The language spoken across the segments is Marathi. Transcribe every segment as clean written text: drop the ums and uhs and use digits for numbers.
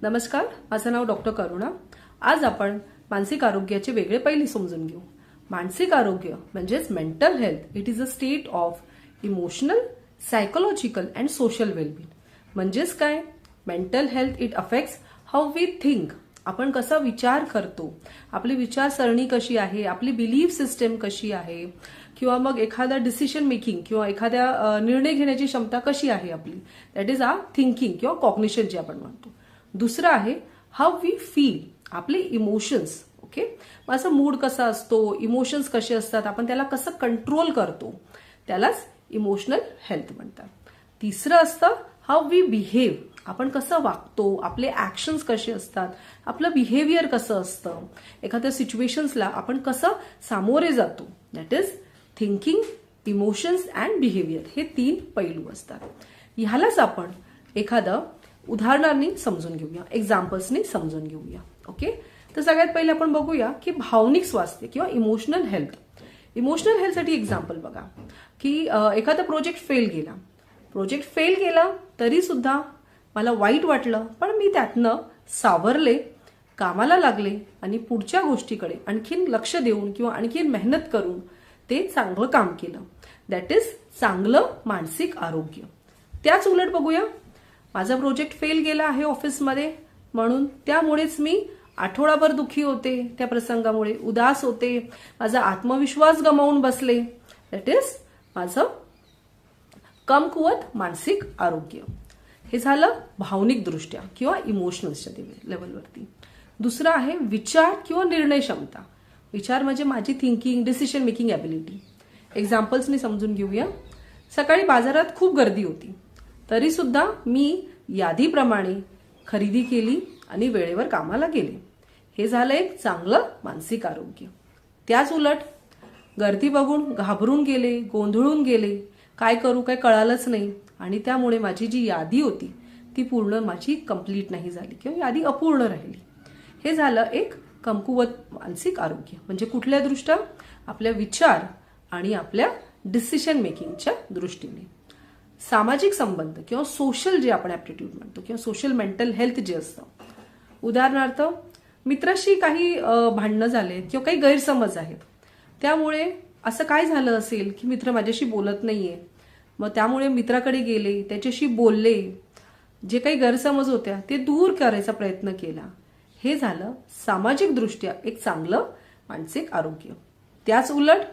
नमस्कार, माझं नाव डॉक्टर करुणा। आज आपण मानसिक आरोग्याचे वेगळे पैलू समजून घेऊ। मानसिक आरोग्य म्हणजेच mental health it is a state of emotional, psychological and social wellbeing. म्हणजेच काय, mental health it affects how we think, आपण कसा विचार करतो, आपली विचारसरणी कशी आहे, आपली बिलीफ सिस्टम कशी आहे, किंवा मग एखादा डिसिजन मेकिंग किंवा एखाद्या निर्णय घेण्याची क्षमता कशी आहे आपली, दॅट इज आवर थिंकिंग किंवा कॉग्निशन जे आपण म्हणतो। दुसरं आहे हाऊ वी फील, आपले इमोशन्स। ओके, माझा मूड कसा असतो, इमोशन्स कसे असतात, आपण त्याला कसं कंट्रोल करतो, त्यालाच इमोशनल हेल्थ म्हणतात। तिसरं असतं हाऊ वी बिहेव, आपण कसं वागतो, आपले ऍक्शन्स कसे असतात, आपलं बिहेवियर कसं असतं, एखाद्या सिच्युएशन्सला आपण कसं सामोरे जातो, that is thinking, emotions and behaviour. हे 3 पैलू असतात। ह्यालाच आपण एखादं उदाहरणांनी समजून घेऊया, एक्झाम्पल्सनी समजून घेऊया। ओके, तर सगळ्यात पहिले आपण बघूया की भावनिक स्वास्थ्य किंवा इमोशनल हेल्थ। इमोशनल हेल्थसाठी एक्झाम्पल बघा की एखादा प्रोजेक्ट फेल गेला तरी सुद्धा मला वाईट वाटलं, पण मी त्यातनं सावरले, कामाला लागले आणि पुढच्या गोष्टीकडे आणखीन लक्ष देऊन किंवा आणखीन मेहनत करून ते चांगलं काम केलं, दॅट इज चांगलं मानसिक आरोग्य। त्याच उलट बघूया, माझा प्रोजेक्ट फेल गेला आहे ऑफिसमध्ये, म्हणून त्यामुळेच मी आठवडाभर दुःखी होते, त्या प्रसंगामुळे उदास होते, माझा आत्मविश्वास गमावून बसले, दॅट इज माझं कमकुवत मानसिक आरोग्य। हे झालं भावनिक दृष्ट्या किंवा इमोशनलच्या लेवलवरती। दुसरं आहे विचार किंवा निर्णय क्षमता। विचार म्हणजे माझी थिंकिंग, डिसिजन मेकिंग ॲबिलिटी। एक्झाम्पल्सनी समजून घेऊया। सकाळी बाजारात खूप गर्दी होती, तरी सुद्धा मी यादीप्रमाणे खरेदी केली आणि वेळेवर कामाला गेले। हे झालं एक चांगलं मानसिक आरोग्य। त्याच उलट गर्दी बघून घाबरून गेले, गोंधळून गेले, काय करू काय कळालंच नाही, आणि त्यामुळे माझी जी यादी होती ती पूर्ण माझी कंप्लीट नाही झाली किंवा यादी अपूर्ण राहिली। हे झालं एक कमकुवत मानसिक आरोग्य। म्हणजे कुठल्या दृष्ट्या, आपल्या विचार आणि आपल्या डिसिजन मेकिंगच्या दृष्टीने। सामाजिक संबंध किंवा सोशल जे आपण ॲप्टिट्यूड म्हणतो किंवा सोशल मेंटल हेल्थ जे असतं, उदाहरणार्थ मित्राशी काही भांडणं झालेत किंवा काही गैरसमज आहेत, त्यामुळे असं काय झालं असेल की मित्र माझ्याशी बोलत नाहीये, मग त्यामुळे मित्राकडे गेले, त्याच्याशी बोलले, जे काही गैरसमज होत्या ते दूर करायचा प्रयत्न केला। हे झालं सामाजिक दृष्ट्या एक चांगलं मानसिक आरोग्य। त्याच उलट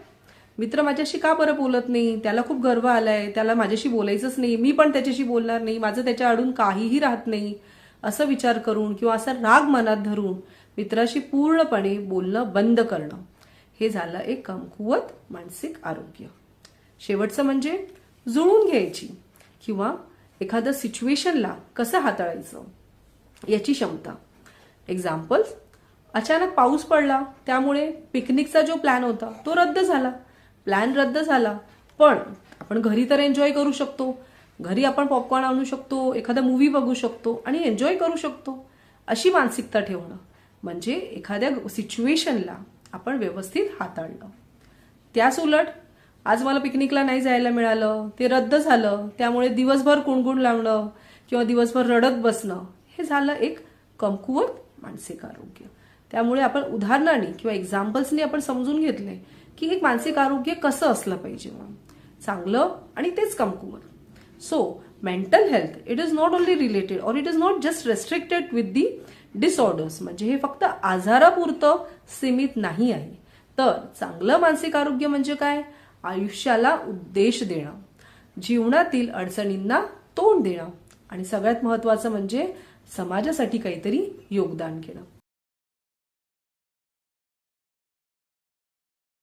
मित्र माझ्याशी का बरं बोलत नाही, त्याला खूप गर्व आलाय, त्याला माझ्याशी बोलायचंच नाही, मी पण त्याच्याशी बोलणार नाही, माझं त्याच्या आडून काहीही राहत नाही, असं विचार करून किंवा असा राग मनात धरून मित्राशी पूर्णपणे बोलणं बंद करणं, हे झालं एक कमकुवत मानसिक आरोग्य। शेवटचं म्हणजे जुळवून घ्यायची किंवा एखाद्या सिच्युएशनला कसं हाताळायचं याची क्षमता। एक्झाम्पल्स, अचानक पाऊस पडला, त्यामुळे पिकनिकचा जो प्लॅन होता तो रद्द झाला। प्लॅन रद्द झाला, पण आपण घरी तर एन्जॉय करू शकतो, घरी आपण पॉपकॉर्न आणू शकतो, एखादा मूवी बघू शकतो आणि एन्जॉय करू शकतो, अशी मानसिकता ठेवणं म्हणजे एखाद्या सिच्युएशनला आपण व्यवस्थित हाताळलं। त्याच उलट आज मला पिकनिकला नाही जायला मिळालं, ते रद्द झालं, त्यामुळे दिवसभर कुणकुण लावणं किंवा दिवसभर रडत बसणं, हे झालं एक कमकुवत मानसिक आरोग्य। त्यामुळे आपण उदाहरणांनी किंवा एक्झाम्पल्सनी आपण समजून घेतलंय की एक मानसिक आरोग्य कसं असलं पाहिजे, चांगलं आणि तेच कमकुवत। So mental health it is not only related और it is not just restricted with the disorders. म्हणजे हे फक्त आजारापुरतं सीमित नाही आहे, तर चांगलं मानसिक आरोग्य म्हणजे काय, आयुष्याला उद्देश देणं, जीवनातील अडचणींना तोंड देणं आणि सगळ्यात महत्वाचं म्हणजे समाजासाठी काहीतरी योगदान घेणं।